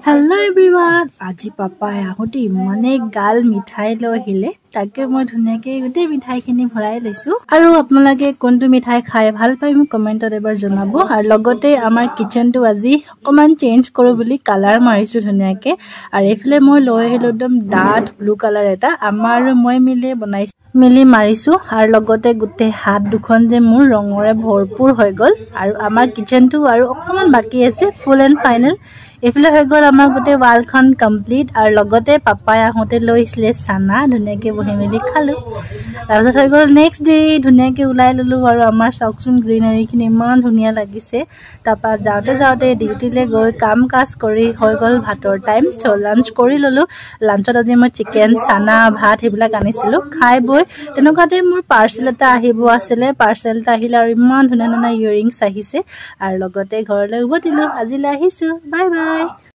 Hello everyone. Aji papa ahoti mane gal mithai lo hile take moi dhuniake gote mithai khini bharai laisu aru apnalage kontu mithai khai bhal pai mu comment ot ebar janabo ar logote amar kitchen tu aji okoman change koru boli color marisu dhuniake ar efile moi loi hilo dom dark blue color eta amar moi mile banaisu মিলি মাৰিছো আৰু লগতে গুতে হাত দুখন যে মোৰ ৰঙৰে ভৰপুৰ হৈ গল আৰু আমাৰ কিচেনটো আৰু অকমান বাকি আছে ফুল এন্ড ফাইনাল এফিলে হৈ গল আমাৰ গুতে ওয়ালখন কমপ্লিট আৰু লগতে পাপাই আহোতে লৈছিলে সানা ধুনিয়াকে বহি মিলি খালো তাৰপিছত হৈ গল নেক্সট ডে ধুনিয়াকে উলাই ললো আৰু আমাৰ চকচুন গ্ৰীনাৰী খিনি ইমান ধুনিয়া লাগিছে তাপা যাওতে ডিউটিলে গৈ কাম কাজ কৰি হৈ গল ভাতৰ টাইম সো লাঞ্চ কৰি ললো লাঞ্চত আজি মই চিকেন সানা ভাত হেবিলাক আনিছিলো খাই বই তেনেকুৱাতে মোৰ পাৰ্সেল এটা আহিব আছিল পাৰ্সেলটা আহিল আৰু ইমান ধুনিয়া ধুনিয়া ইয়াৰিংছ আহিছে আৰু লগতে ঘৰলৈ উভতিলো আজিলৈ আহিছো বাই বাই